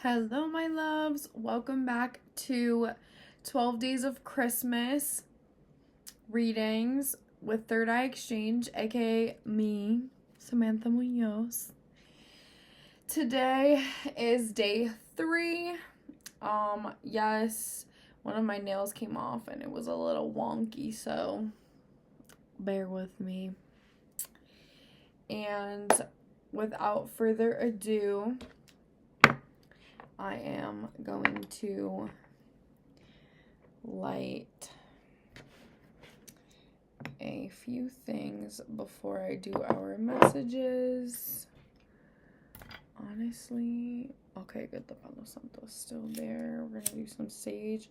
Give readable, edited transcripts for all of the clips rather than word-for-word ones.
Hello, my loves. Welcome back to 12 Days of Christmas readings with Third Eye Exchange, aka me, Samantha Munoz. Today is day 3. Yes, one of my nails came off and it was a little wonky, so bear with me. And without further ado, I am going to light a few things before I do our messages. Honestly, okay, good. The Palo Santo is still there. We're gonna do some sage.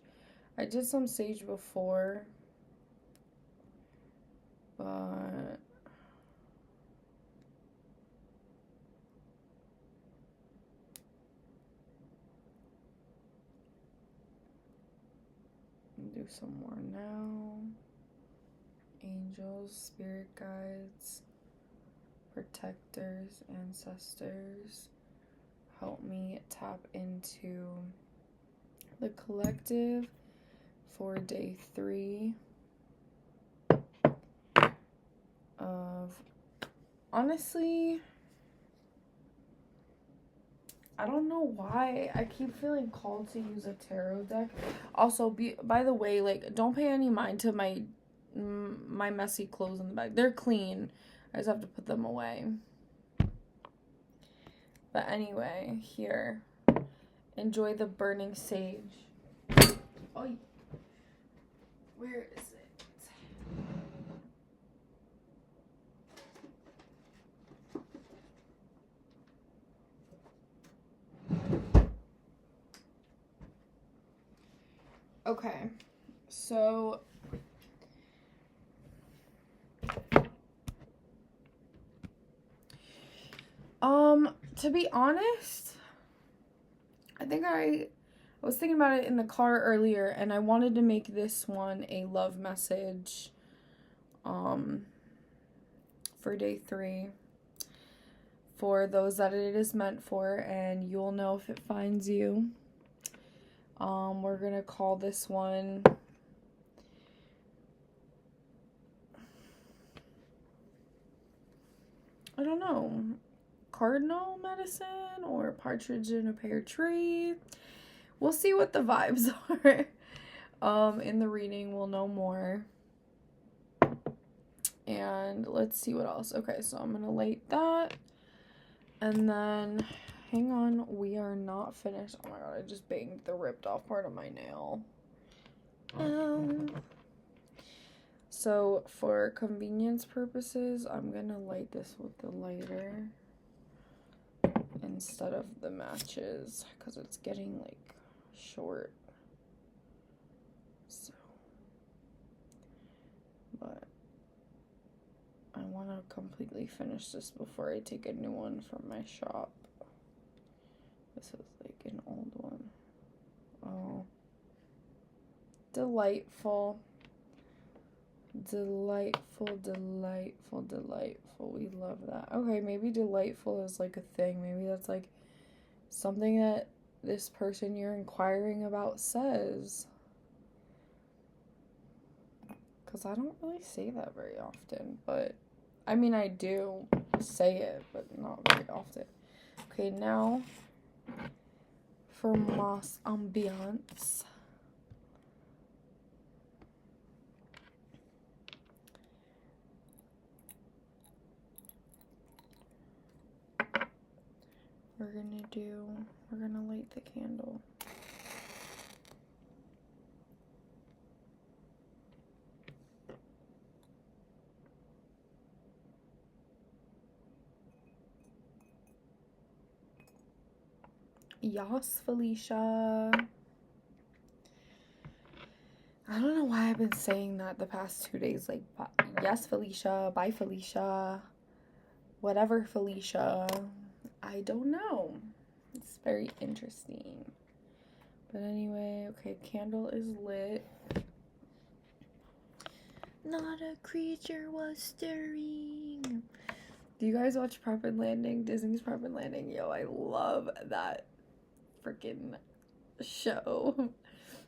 I did some sage before, but do some more now. Angels, spirit guides, protectors, ancestors, help me tap into the collective for day 3 of, honestly, I don't know why I keep feeling called to use a tarot deck. Also, by the way, like, don't pay any mind to my messy clothes in the bag. They're clean. I just have to put them away. But anyway, here. Enjoy the burning sage. Oh, where is it? Okay, so to be honest, I think I was thinking about it in the car earlier, and I wanted to make this one a love message for day 3 for those that it is meant for, and you'll know if it finds you. We're gonna call this one I don't know, cardinal medicine or partridge in a pear tree. We'll see what the vibes are. In the reading, we'll know more. And let's see what else. Okay, so I'm gonna light that. And then, hang on, we are not finished. Oh my god, I just banged the ripped off part of my nail. So, for convenience purposes, I'm gonna light this with the lighter instead of the matches, because it's getting, like, short. So, but I want to completely finish this before I take a new one from my shop. This is like an old one. Oh, delightful. Delightful, delightful, delightful. We love that. Okay, maybe delightful is like a thing. Maybe that's like something that this person you're inquiring about says. Because I don't really say that very often, but I mean, I do say it, but not very often. Okay, now for Moss Ambiance. We're gonna light the candle. Yas, Felicia. I don't know why I've been saying that the past 2 days. Like, yes, Felicia. Bye, Felicia. Whatever, Felicia. I don't know. It's very interesting. But anyway, okay, candle is lit. Not a creature was stirring. Do you guys watch Prep and Landing? Disney's Prep and Landing. Yo, I love that freaking show.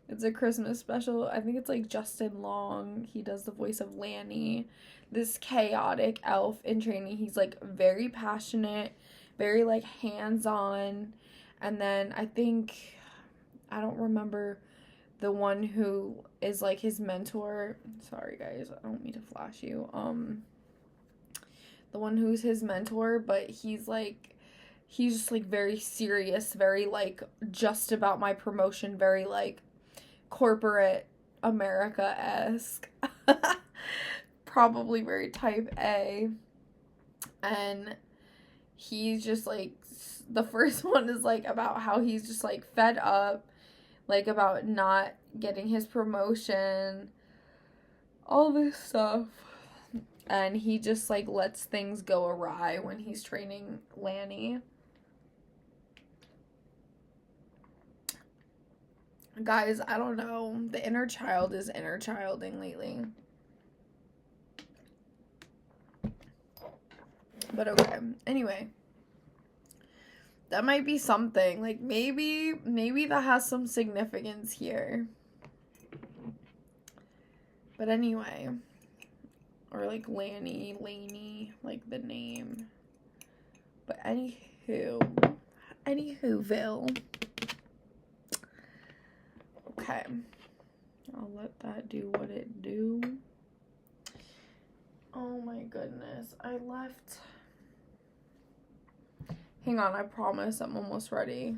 It's a Christmas special. I think it's like Justin Long. He does the voice of Lanny, this chaotic elf in training. He's like very passionate, very like hands-on. And then I don't remember the one who is like his mentor. Sorry guys, I don't mean to flash you. The one who's his mentor, but he's just like very serious, very like just about my promotion, very like corporate America-esque. Probably very type A. And he's just like, the first one is like about how he's just like fed up, like about not getting his promotion, all this stuff. And he just like lets things go awry when he's training Lanny. Guys, I don't know. The inner child is inner childing lately. But okay. Anyway. That might be something. Like, maybe that has some significance here. But anyway. Or like Laney, like the name. But anywhoville. Okay. I'll let that do what it do. Oh my goodness. I left... Hang on, I promise I'm almost ready.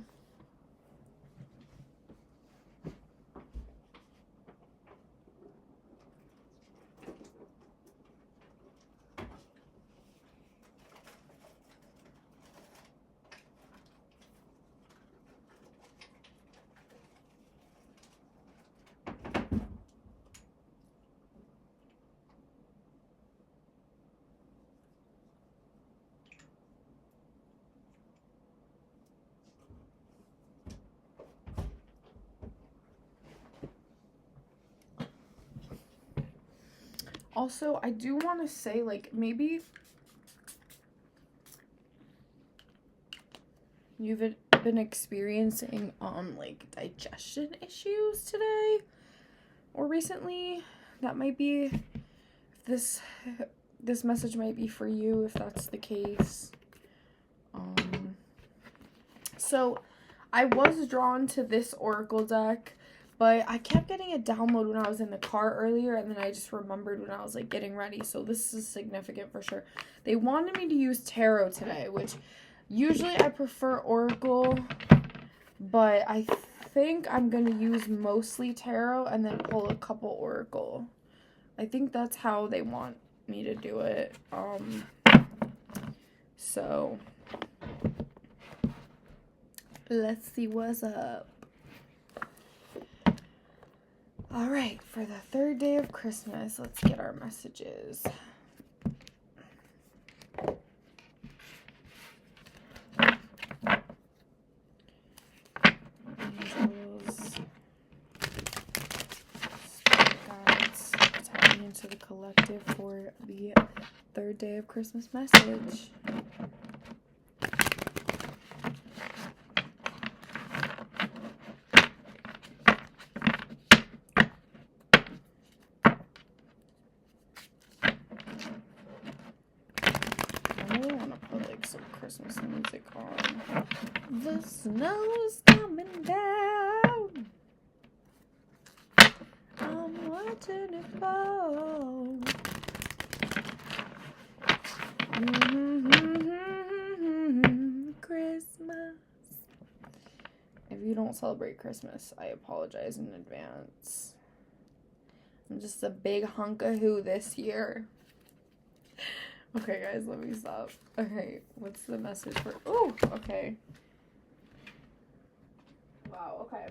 Also, I do want to say, like, maybe you've been experiencing, like, digestion issues today or recently. That might be, this message might be for you if that's the case. So, I was drawn to this oracle deck, but I kept getting a download when I was in the car earlier, and then I just remembered when I was, like, getting ready. So this is significant for sure. They wanted me to use tarot today, which usually I prefer oracle, but I think I'm going to use mostly tarot and then pull a couple oracle. I think that's how they want me to do it. So let's see what's up. All right, for the third day of Christmas, let's get our messages. Angels, spirit guides, tapping into the collective for the third day of Christmas message. Christmas music on. The snow's coming down. I'm watching it fall. Christmas. If you don't celebrate Christmas, I apologize in advance. I'm just a big hunk of who this year. Okay, guys, let me stop. Okay, what's the message for... Oh, okay. Wow, okay.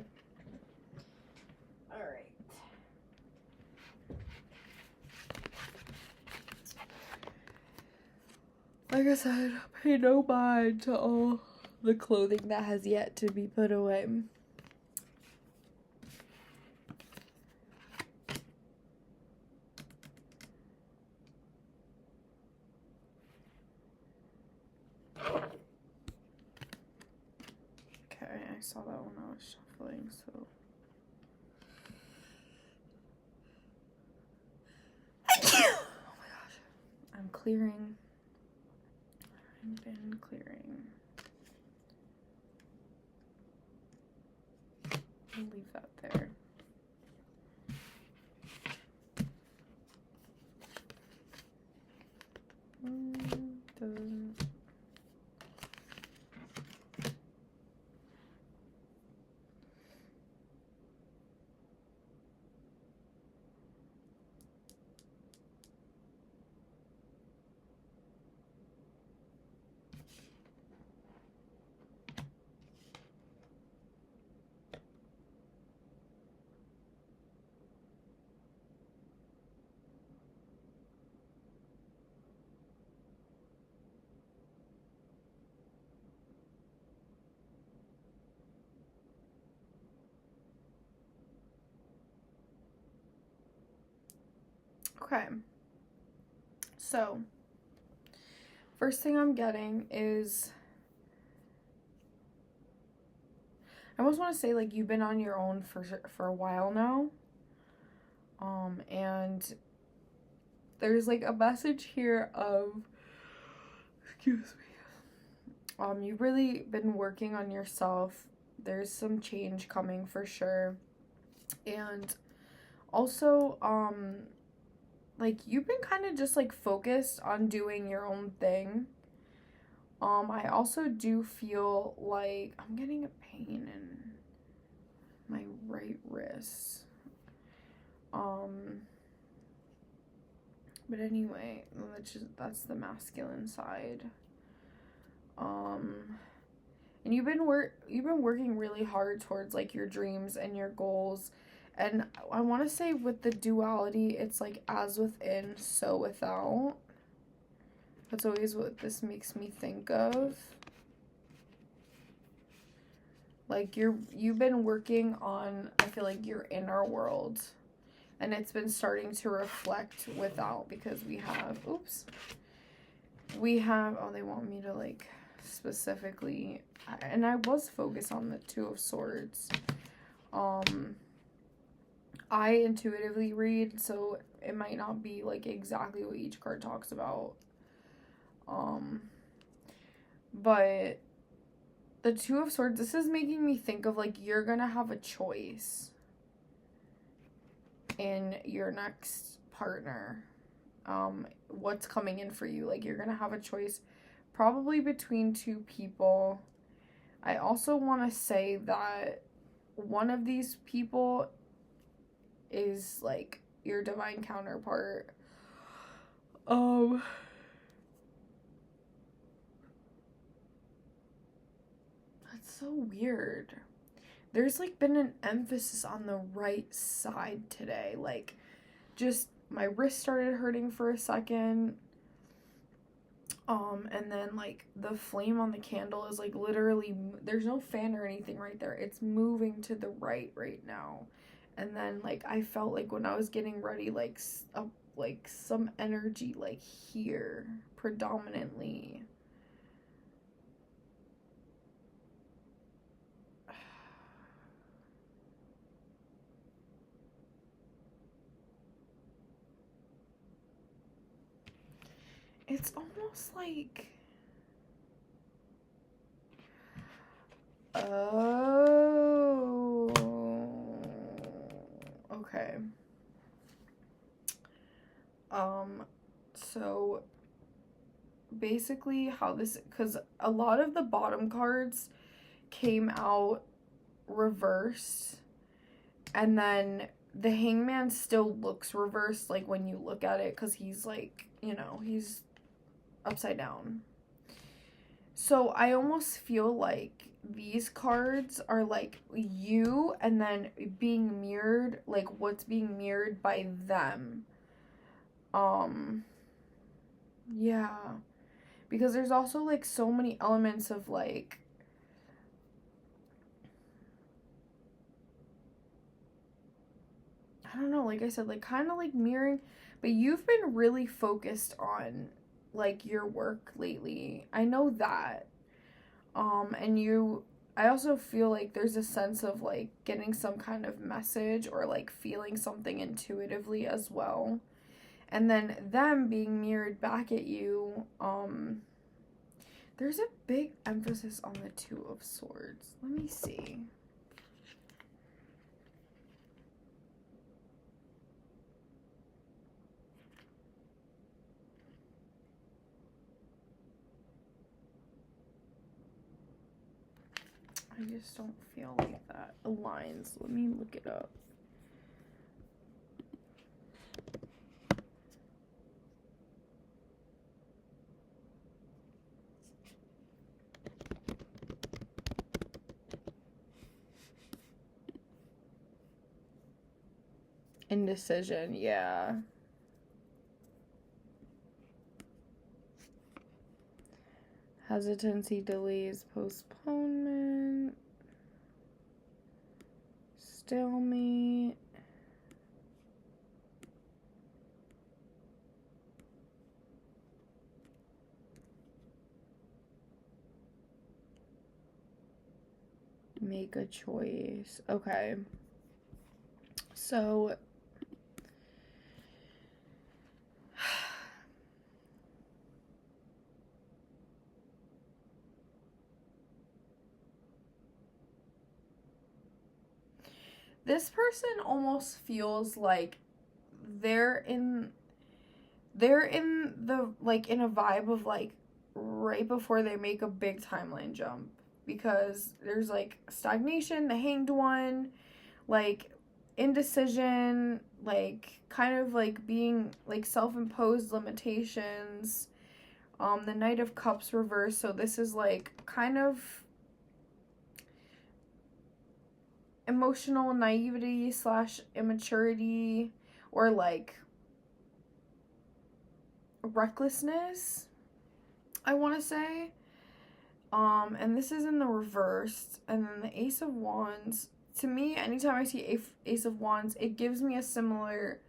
Alright. Like I said, pay no mind to all the clothing that has yet to be put away. I saw that when I was shuffling, so. Thank you! Oh my gosh. I'm clearing. I've been clearing. I'll leave that there. Doesn't. Okay. So, first thing I'm getting is, I almost want to say, like, you've been on your own for a while now. And there's, like, a message here of, excuse me. You've really been working on yourself. There's some change coming for sure. And also, like, you've been kind of just, like, focused on doing your own thing. I also do feel like I'm getting a pain in my right wrist. But anyway, that's the masculine side. And you've been working really hard towards, like, your dreams and your goals. And I want to say with the duality, it's like as within, so without. That's always what this makes me think of. Like, you've been working on, I feel like, your inner world. And it's been starting to reflect without, because we have, oh, they want me to, like, specifically, and I was focused on the Two of Swords. I intuitively read, so it might not be, like, exactly what each card talks about. But the Two of Swords, this is making me think of, like, you're gonna have a choice in your next partner. What's coming in for you. Like, you're gonna have a choice probably between two people. I also want to say that one of these people is, like, your divine counterpart. That's so weird. There's, like, been an emphasis on the right side today. Like, just my wrist started hurting for a second. And then, like, the flame on the candle is, like, literally, there's no fan or anything right there. It's moving to the right now. And then, like, I felt like when I was getting ready, like, some energy, like, here, predominantly. It's almost like, oh, okay. So basically how this, because a lot of the bottom cards came out reversed, and then the Hangman still looks reversed, like, when you look at it, because he's, like, you know, he's upside down. So I almost feel like these cards are, like, you, and then being mirrored, like, what's being mirrored by them. Yeah. Because there's also, like, so many elements of, like, I don't know, like I said, like, kind of, like, mirroring, but you've been really focused on, like, your work lately. I know that. And I also feel like there's a sense of like getting some kind of message or like feeling something intuitively as well. And then them being mirrored back at you. There's a big emphasis on the Two of Swords. Let me see. I just don't feel like that aligns. Let me look it up. Indecision, yeah. Hesitancy, delays, postponement, stalemate. Make a choice. Okay. So this person almost feels like they're in the like in a vibe of like right before they make a big timeline jump, because there's like stagnation, the Hanged One, like indecision, like kind of like being like self-imposed limitations, the Knight of Cups reversed. So this is like kind of emotional naivety / immaturity, or like recklessness, I want to say. And this is in the reversed. And then the Ace of Wands, to me, anytime I see Ace of Wands, it gives me a similar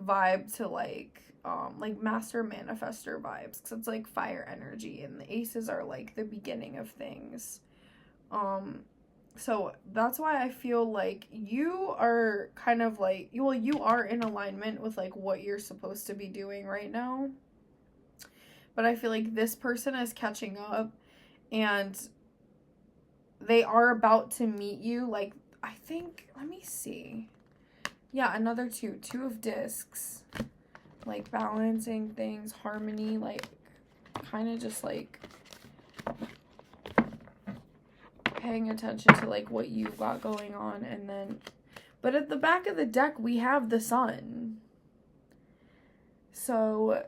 vibe to like Master Manifestor vibes, because it's like fire energy, and the aces are like the beginning of things. So that's why I feel like you are kind of like, well, you are in alignment with like what you're supposed to be doing right now. But I feel like this person is catching up, and they are about to meet you. Like, I think, let me see. Yeah, another two of discs. Like balancing things, harmony, like kind of just like paying attention to like what you've got going on. And then, but at the back of the deck we have the Sun. So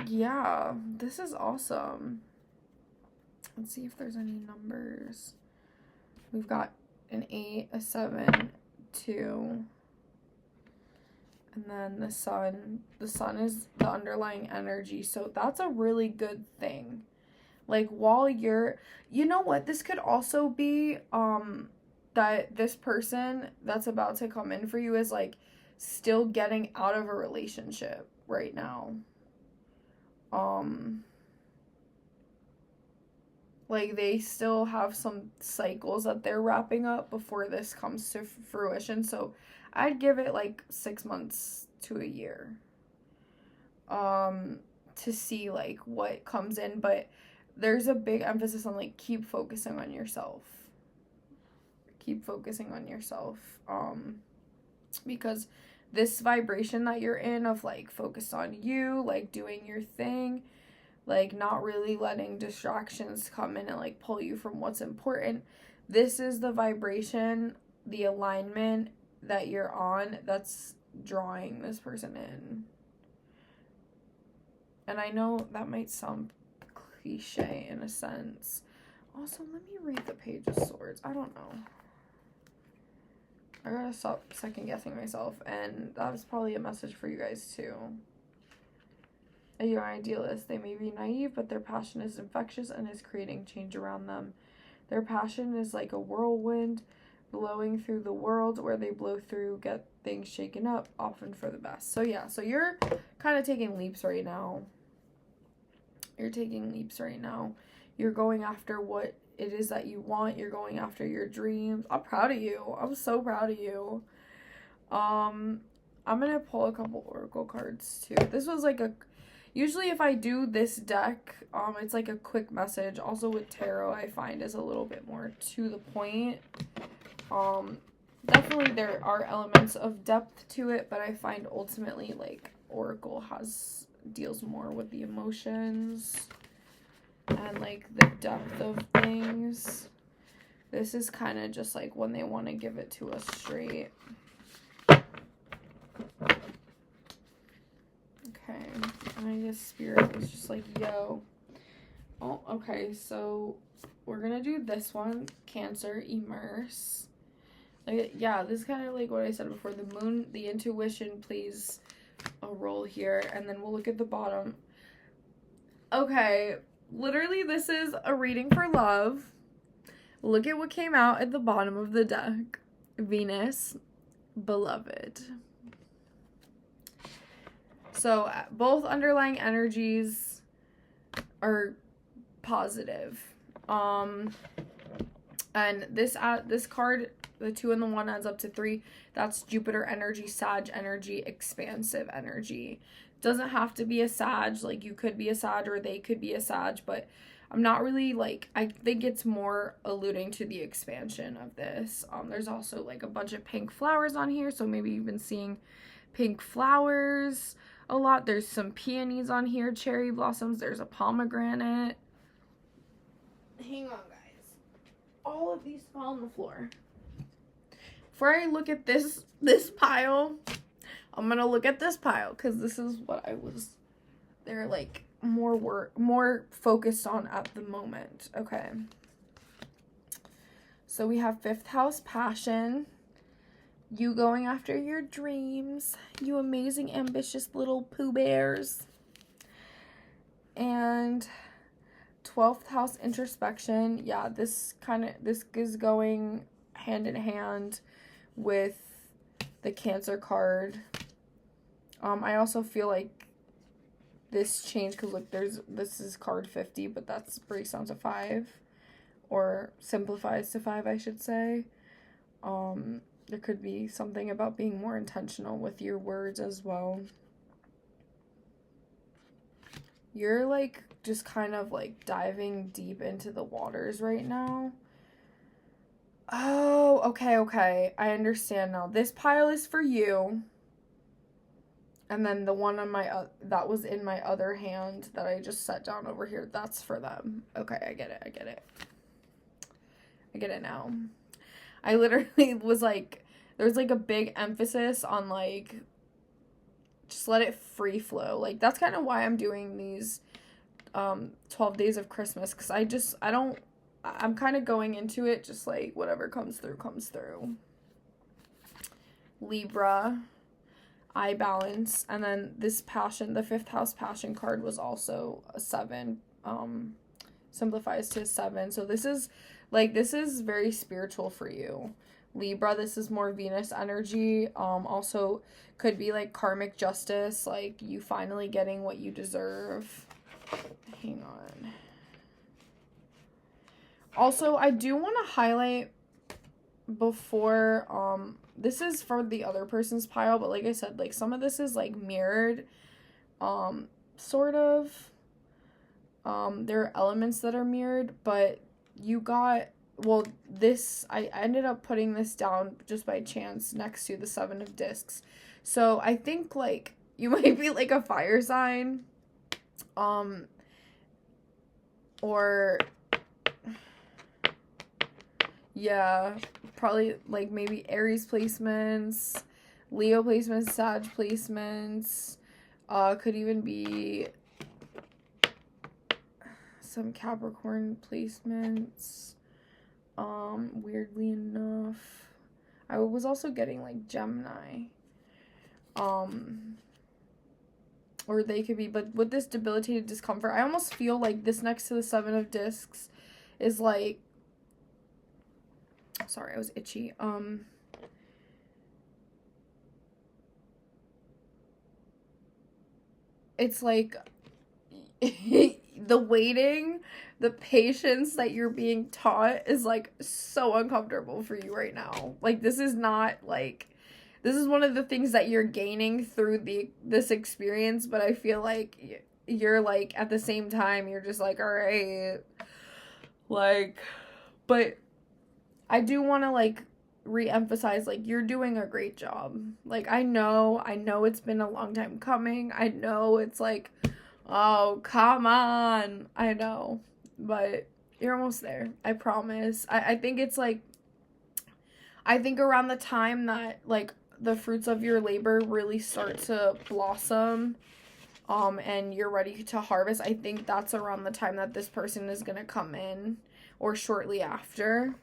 yeah, this is awesome. Let's see if there's any numbers. We've got an 8, a 7, 2, and then the Sun. The Sun is the underlying energy, so that's a really good thing. Like, while you're, you know what, this could also be that this person that's about to come in for you is like still getting out of a relationship right now. Like, they still have some cycles that they're wrapping up before this comes to fruition. So I'd give it like 6 months to a year to see like what comes in. But there's a big emphasis on like keep focusing on yourself. Keep focusing on yourself. Because this vibration that you're in of like focus on you, like doing your thing, like not really letting distractions come in and like pull you from what's important. This is the vibration, the alignment that you're on that's drawing this person in. And I know that might sound cliche in a sense. Also, let me read the Page of Swords. I don't know. I gotta stop second guessing myself, and that was probably a message for you guys too. You're an idealist. They may be naive, but their passion is infectious and is creating change around them. Their passion is like a whirlwind blowing through the world. Where they blow through, get things shaken up, often for the best. So yeah, so you're kind of taking leaps right now. You're taking leaps right now. You're going after what it is that you want. You're going after your dreams. I'm proud of you. I'm so proud of you. I'm gonna pull a couple oracle cards too. This was like usually if I do this deck, it's like a quick message. Also with tarot, I find is a little bit more to the point. Definitely there are elements of depth to it, but I find ultimately like oracle deals more with the emotions and like the depth of things. This is kind of just like when they want to give it to us straight. Okay, I guess Spirit was just like, yo. Oh, okay, so we're gonna do this one, Cancer, Immerse. Like, yeah, this is kind of like what I said before. The moon, the intuition plays a role here, and then we'll look at the bottom. Okay, literally this is a reading for love. Look at what came out at the bottom of the deck. Venus, beloved. So both underlying energies are positive. And this card, the 2 and the 1 adds up to 3. That's Jupiter energy, Sag energy, expansive energy. Doesn't have to be a Sag. Like, you could be a Sag or they could be a Sag, but I'm not really, like, I think it's more alluding to the expansion of this. There's also, like, a bunch of pink flowers on here, so maybe you've been seeing pink flowers a lot. There's some peonies on here, cherry blossoms. There's a pomegranate. Hang on, guys. All of these fall on the floor. Before I look at this pile, I'm gonna look at this pile because this is what they're like more focused on at the moment. Okay. So we have 5th house passion. You going after your dreams. You amazing, ambitious little Pooh Bears. And 12th house introspection. Yeah, this is going hand in hand with the Cancer card. I also feel like this changed because look, this is card 50, but that's breaks down to 5, or simplifies to 5, I should say. There could be something about being more intentional with your words as well. You're like just kind of like diving deep into the waters right now. Oh, okay. I understand now. This pile is for you. And then the one on my that was in my other hand that I just set down over here, that's for them. Okay, I get it. I get it now. I literally was like, there's like a big emphasis on like, just let it free flow. Like, that's kind of why I'm doing these 12 days of Christmas, because I'm kind of going into it just like whatever comes through, comes through. Libra, eye balance, and then this passion, the 5th house passion card was also a 7, simplifies to a 7. So this is very spiritual for you, Libra. This is more Venus energy. Also could be like karmic justice, like you finally getting what you deserve. Hang on. Also, I do want to highlight before, this is for the other person's pile, but like I said, like some of this is like mirrored, sort of. There are elements that are mirrored, but you got, well, this, I ended up putting this down just by chance next to the 7 of discs. So I think like you might be like a fire sign, or yeah, probably like maybe Aries placements, Leo placements, Sag placements, could even be some Capricorn placements, weirdly enough. I was also getting like Gemini, or they could be, but with this debilitated discomfort, I almost feel like this next to the 7 of discs is like, sorry, I was itchy. It's like the waiting, the patience that you're being taught is like so uncomfortable for you right now. Like, this is not like, this is one of the things that you're gaining through this experience, but I feel like you're like, at the same time, you're just like, all right, like, but I do want to like re-emphasize, like, you're doing a great job. Like, I know it's been a long time coming. I know it's like, oh, come on. I know, but you're almost there. I promise. I think it's like, I think around the time that like the fruits of your labor really start to blossom, and you're ready to harvest, I think that's around the time that this person is gonna come in, or shortly after.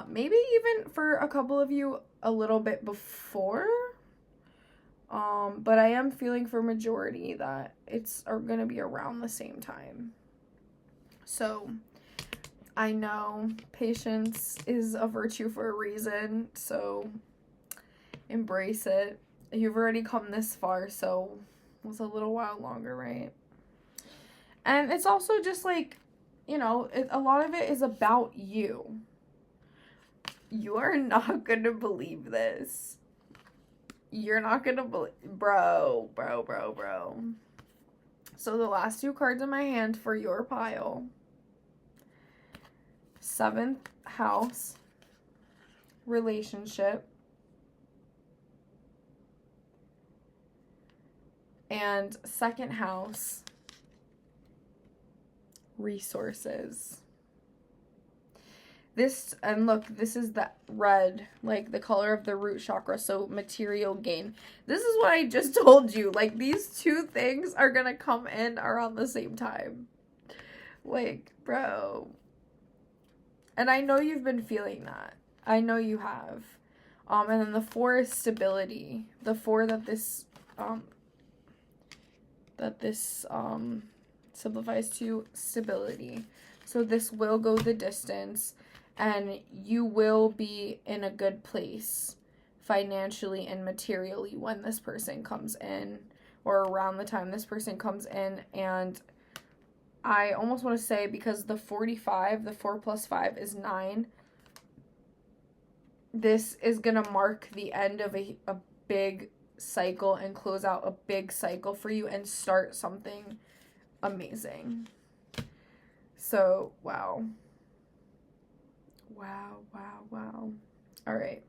Maybe even for a couple of you a little bit before. But I am feeling for majority that it's gonna be around the same time. So I know patience is a virtue for a reason, so embrace it. You've already come this far, so it's a little while longer, right? And it's also just like, you know, a lot of it is about you. You are not gonna believe this. You're not gonna believe, bro. So the last two cards in my hand for your pile: 7th house, relationship, and 2nd house, resources. This, and look, this is the red, like the color of the root chakra, so material gain. This is what I just told you. Like, these two things are gonna come in around the same time. Like, bro. And I know you've been feeling that. I know you have. And then the 4 is stability. The 4 that this simplifies to stability. So this will go the distance, and you will be in a good place financially and materially when this person comes in, or around the time this person comes in. And I almost want to say, because the 45, the 4 plus 5 is 9, this is going to mark the end of a big cycle and close out a big cycle for you and start something amazing. So, wow. All right.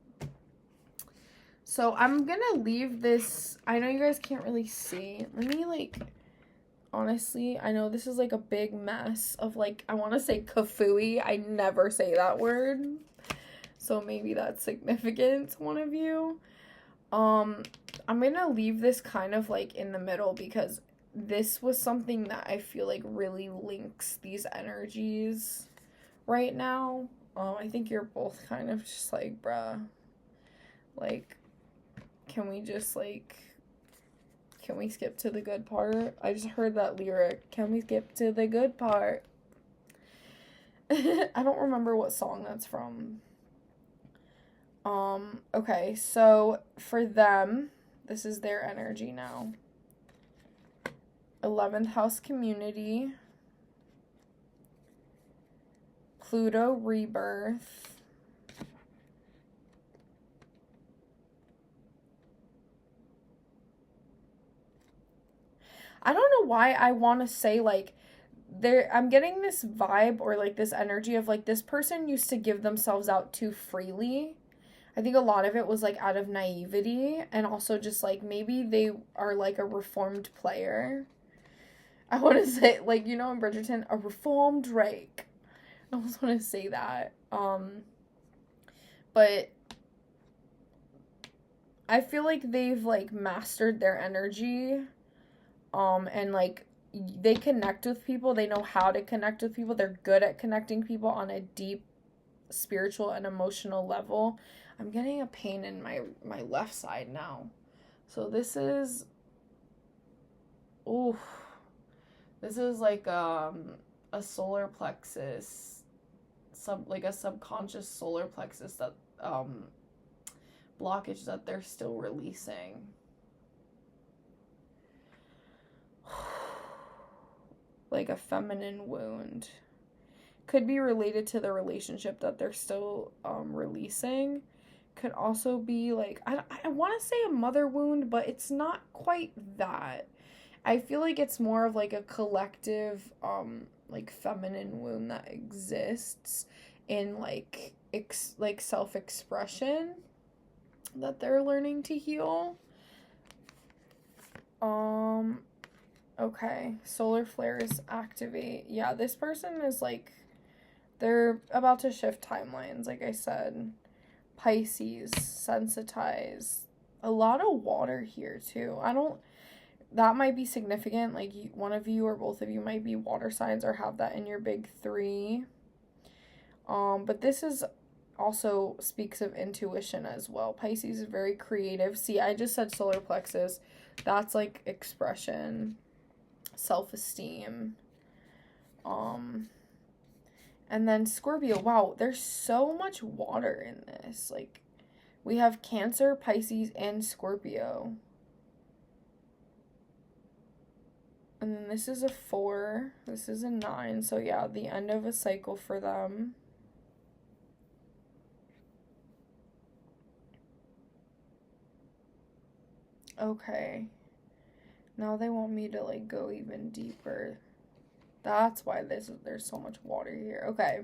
So I'm going to leave this. I know you guys can't really see. Let me, like, honestly, I know this is, like, a big mess of, like, I want to say kafooey. I never say that word. So maybe that's significant to one of you. I'm going to leave this kind of, like, in the middle, because this was something that I feel like really links these energies right now. I think you're both kind of just like, bruh, like, can we just, like, can we skip to the good part? I just heard that lyric. Can we skip to the good part? I don't remember what song that's from. Okay, so for them, this is their energy now. 11th house, community. Pluto, rebirth. I don't know why I want to say, like, I'm getting this vibe, or like this energy of, like, this person used to give themselves out too freely. I think a lot of it was, like, out of naivety, and also just, like, maybe they are, like, a reformed player. I want to say, like, you know, in Bridgerton, a reformed Drake. I almost want to say that. But I feel like they've, like, mastered their energy. And, like, they connect with people. They know how to connect with people. They're good at connecting people on a deep spiritual and emotional level. I'm getting a pain in my left side now. So this is, ooh, this is like a solar plexus, like a subconscious solar plexus that blockage that they're still releasing. like a feminine wound. Could be related to the relationship that they're still releasing. Could also be like, I want to say a mother wound, but it's not quite that. I feel like it's more of like a collective like feminine wound that exists in like like self-expression that they're learning to heal. Okay, solar flares activate. Yeah, this person is like, they're about to shift timelines, like I said. Pisces, sensitize. A lot of water here, too. That might be significant. Like, one of you or both of you might be water signs or have that in your big three. But this is also speaks of intuition as well. Pisces is very creative. See, I just said solar plexus. That's like expression, self-esteem. And then Scorpio, wow, there's so much water in this. Like, we have Cancer, Pisces, and Scorpio. And then this is a 4. This is a 9. So, yeah, the end of a cycle for them. Okay. Now they want me to, like, go even deeper. That's why there's so much water here. Okay.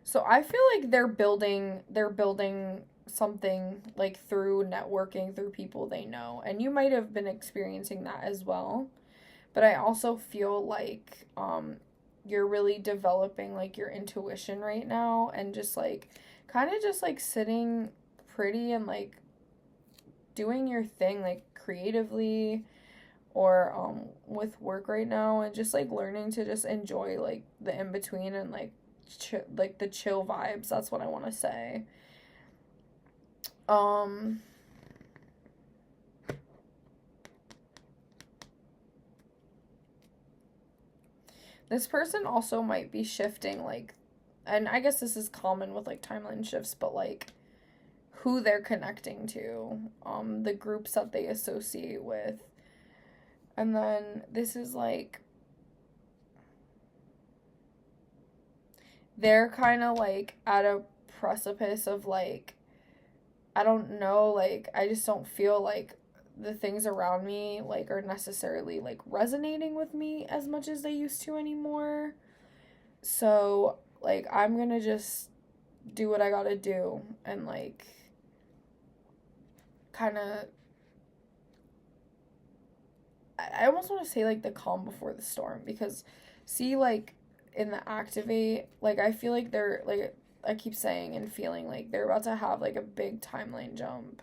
So I feel like they're building something like through networking, through people they know. And you might have been experiencing that as well. But I also feel like you're really developing like your intuition right now, and just like kind of just like sitting pretty and like doing your thing like creatively or with work right now, and just like learning to just enjoy like the in between and like like the chill vibes. That's what I want to say. This person also might be shifting like, and I guess this is common with like timeline shifts, but like who they're connecting to, the groups that they associate with. And then this is like, they're kind of like at a precipice of like, I don't know, like I just don't feel like the things around me like are necessarily like resonating with me as much as they used to anymore. So like I'm gonna just do what I gotta do and like kind of, I almost want to say like the calm before the storm, because see like in the activate, like I feel like they're like, I keep saying and feeling like they're about to have like a big timeline jump.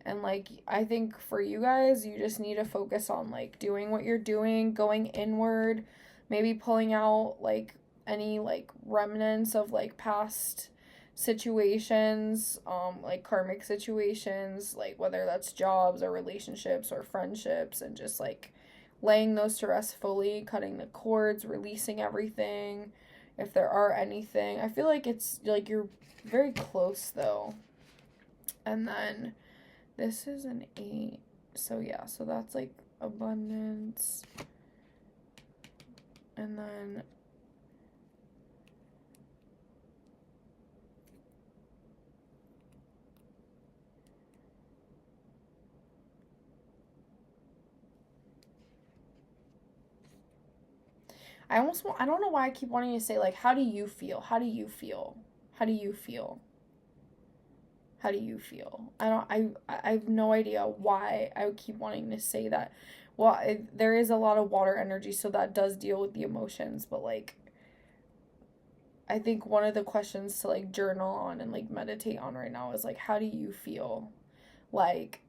And like I think for you guys, you just need to focus on like doing what you're doing, going inward, maybe pulling out like any like remnants of like past situations, like karmic situations, like whether that's jobs or relationships or friendships, and just like laying those to rest fully, cutting the cords, releasing everything if there are anything. I feel like it's like you're very close though. And then this is an 8. So yeah, so that's like abundance. And then I don't know why I keep wanting to say like, how do you feel? How do you feel? How do you feel? How do you feel? I have no idea why I would keep wanting to say that. Well, there is a lot of water energy, so that does deal with the emotions, but like I think one of the questions to like journal on and like meditate on right now is like, how do you feel? Like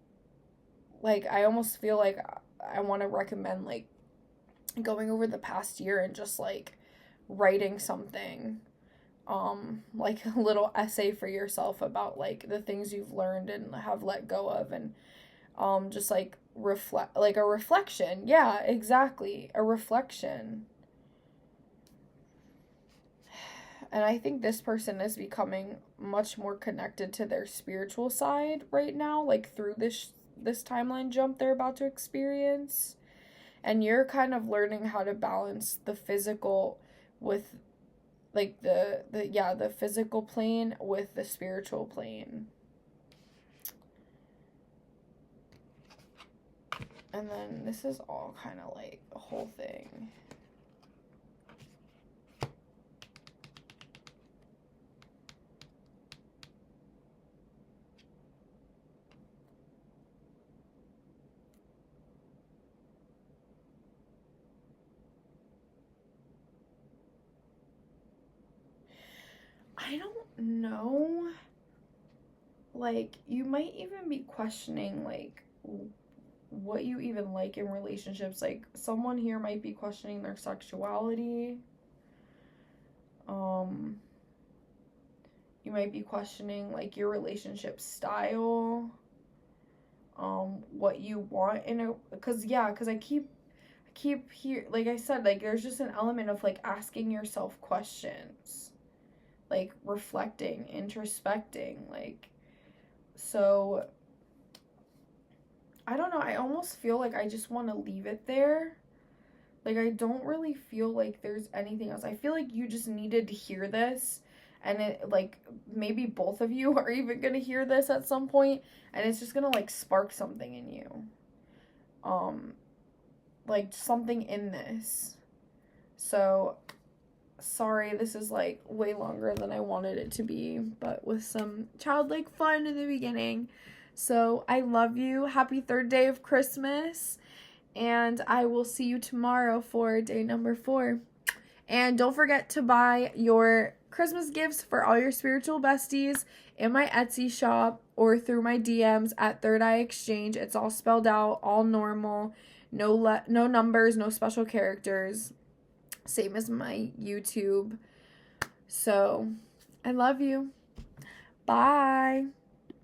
I almost feel like I want to recommend like going over the past year and just like writing something, like a little essay for yourself about like the things you've learned and have let go of, and just like reflect, like a reflection. Yeah, exactly, a reflection. And I think this person is becoming much more connected to their spiritual side right now, like through this timeline jump they're about to experience. And you're kind of learning how to balance the physical with like the physical plane with the spiritual plane. And then this is all kind of like the whole thing. I don't know. Like, you might even be questioning, like, what you even like in relationships. Like, someone here might be questioning their sexuality. You might be questioning, like, your relationship style. What you want in a... Because I keep here... Like I said, like, there's just an element of, like, asking yourself questions. Like, reflecting, introspecting, like... So, I don't know, I almost feel like I just want to leave it there. Like, I don't really feel like there's anything else. I feel like you just needed to hear this, and it, like, maybe both of you are even gonna hear this at some point, and it's just gonna, like, spark something in you. Like, something in this. So, sorry, this is, like, way longer than I wanted it to be, but with some childlike fun in the beginning. So, I love you. Happy third day of Christmas. And I will see you tomorrow for day number 4. And don't forget to buy your Christmas gifts for all your spiritual besties in my Etsy shop or through my DMs at Third Eye Exchange. It's all spelled out, all normal. No numbers, no special characters. Same as my YouTube. So, I love you. Bye.